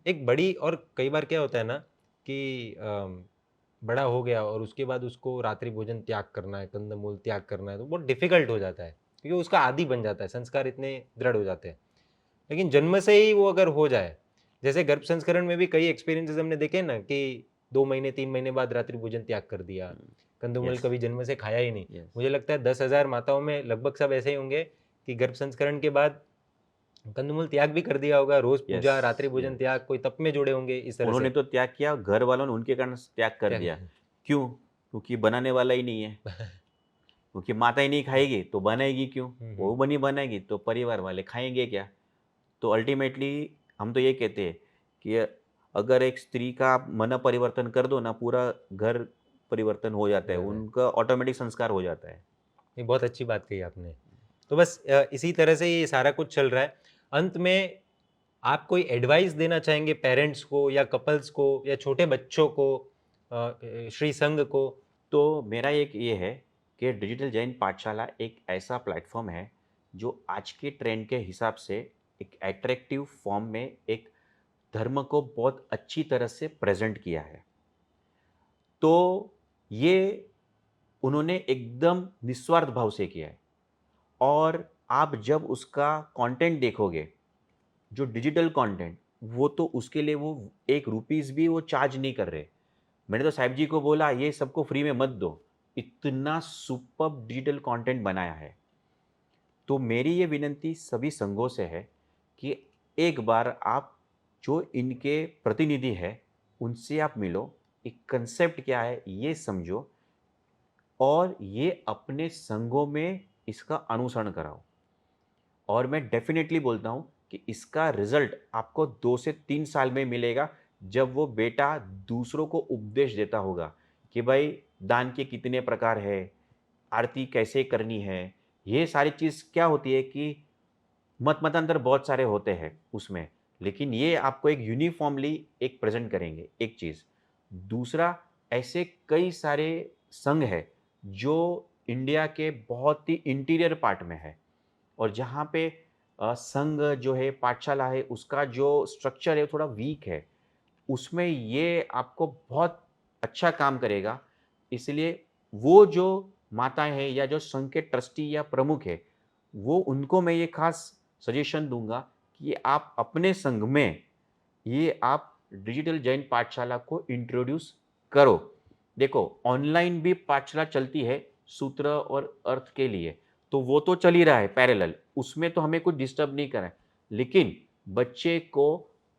Speaker 2: एक बड़ी और कई बार क्या होता है ना कि बड़ा हो गया और उसके बाद उसको रात्रि भोजन त्याग करना है, कंदमूल त्याग करना है, तो बहुत डिफ़िकल्ट हो जाता है, क्योंकि उसका आदी बन जाता है, संस्कार इतने दृढ़ हो जाते हैं। लेकिन जन्म से ही वो अगर हो जाए, जैसे गर्भ संस्करण में भी कई एक्सपीरियंसेस हमने देखे ना कि 2 महीने, 3 महीने बाद रात्रि भोजन त्याग कर दिया,
Speaker 1: हुँ,
Speaker 2: कंदमूल
Speaker 1: यस,
Speaker 2: कभी जन्म से खाया ही नहीं।
Speaker 1: यस,
Speaker 2: मुझे लगता है 10,000 माताओं में लगभग सब ऐसे ही होंगे कि गर्भ संस्करण के बाद कंदमूल त्याग भी कर दिया होगा, रोज़
Speaker 1: यस,
Speaker 2: पूजा, रात्रि भोजन
Speaker 1: यस।
Speaker 2: त्याग, कोई तप में जुड़े होंगे इस तरह
Speaker 1: उन्होंने
Speaker 2: से।
Speaker 1: तो त्याग किया, घर वालों ने उनके कारण त्याग कर
Speaker 2: त्याग
Speaker 1: दिया। क्यों? क्योंकि बनाने वाला ही नहीं है। क्योंकि माता ही नहीं खाएगी, तो बनाएगी क्यों?
Speaker 2: हुँ, हुँ।
Speaker 1: वो बनी बनाएगी, तो परिवार वाले खाएँगे क्या? तो अल्टीमेटली हम तो ये कहते हैं कि अगर एक स्त्री का आप मन परिवर्तन कर दो ना, पूरा घर परिवर्तन हो
Speaker 2: हो
Speaker 1: जाता है,
Speaker 2: जाता है।
Speaker 1: उनका ऑटोमेटिक संस्कार हो जाता है।
Speaker 2: ये बहुत अच्छी बात कही आपने। तो बस इसी तरह से ये सारा कुछ चल रहा है। अंत में आप कोई एडवाइस देना चाहेंगे पेरेंट्स को या कपल्स को या छोटे बच्चों को, श्री संघ को?
Speaker 1: तो मेरा एक ये है कि डिजिटल जैन पाठशाला एक ऐसा प्लेटफ़ॉर्म है, जो आज के ट्रेंड के हिसाब से एक अट्रैक्टिव फ़ॉर्म में एक धर्म को बहुत अच्छी तरह से प्रेज़ेंट किया है। तो ये उन्होंने एकदम निस्वार्थ भाव से किया है। और आप जब उसका कंटेंट देखोगे, जो डिजिटल कंटेंट, वो तो उसके लिए वो 1 रुपीस भी वो चार्ज नहीं कर रहे। मैंने तो साहिब जी को बोला ये सबको फ्री में मत दो, इतना सुपर्ब डिजिटल कंटेंट बनाया है। तो मेरी ये विनंती सभी संघों से है कि एक बार आप जो इनके प्रतिनिधि हैं, उनसे आप मिलो, एक कांसेप्ट क्या है ये समझो और ये अपने संघों में इसका अनुसरण कराओ। और मैं डेफ़िनेटली बोलता हूँ कि इसका रिजल्ट आपको 2 से 3 साल में मिलेगा, जब वो बेटा दूसरों को उपदेश देता होगा कि भाई दान के कितने प्रकार है, आरती कैसे करनी है। ये सारी चीज़ क्या होती है कि मतांतर बहुत सारे होते हैं उसमें, लेकिन ये आपको एक यूनिफ़ॉर्मली एक प्रेज़ेंट करेंगे, एक चीज़। दूसरा, ऐसे कई सारे संघ हैं, जो इंडिया के बहुत ही इंटीरियर पार्ट में है और जहाँ पे संघ जो है, पाठशाला है, उसका जो स्ट्रक्चर है, वो थोड़ा वीक है। उसमें ये आपको बहुत अच्छा काम करेगा। इसलिए वो जो माताएँ हैं या जो संघ के ट्रस्टी या प्रमुख हैं, वो उनको मैं ये ख़ास सजेशन दूँगा कि आप अपने संघ में ये आप डिजिटल जैन पाठशाला को इंट्रोड्यूस करो। देखो, ऑनलाइन भी पाठशाला चलती है सूत्र और अर्थ के लिए, तो वो तो चल ही रहा है पैरेलल, उसमें तो हमें कुछ डिस्टर्ब नहीं करा है। लेकिन बच्चे को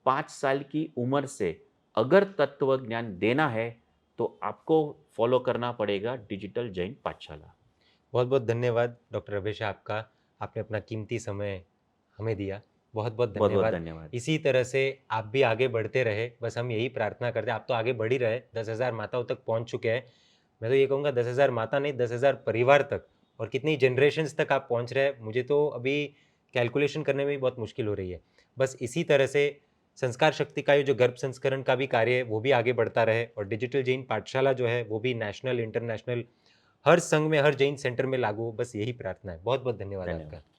Speaker 1: 5 साल की उम्र से अगर तत्व ज्ञान देना है, तो आपको फ़ॉलो करना पड़ेगा डिजिटल जैन पाठशाला।
Speaker 2: बहुत बहुत धन्यवाद डॉक्टर अभेशा आपका। आपने अपना कीमती समय हमें दिया। बहुत बहुत
Speaker 1: बहुत-बहुत
Speaker 2: धन्यवाद।
Speaker 1: धन्यवाद।
Speaker 2: इसी तरह से आप भी आगे बढ़ते रहे, बस हम यही प्रार्थना करते हैं। आप तो आगे बढ़ ही रहे, 10,000 माताओं तक पहुंच चुके हैं। मैं तो ये कहूँगा 10,000 माता नहीं, 10,000 परिवार तक, और कितनी जनरेशन्स तक आप पहुंच रहे हैं, मुझे तो अभी कैलकुलेशन करने में भी बहुत मुश्किल हो रही है। बस इसी तरह से संस्कार शक्ति का ये जो गर्भ संस्करण का भी कार्य है वो भी आगे बढ़ता रहे, और डिजिटल जैन पाठशाला जो है वो भी नेशनल, इंटरनेशनल हर संघ में, हर जैन सेंटर में लागू हो। बस यही प्रार्थना है। बहुत बहुत धन्यवाद
Speaker 1: धन्यवाद।
Speaker 2: आपका।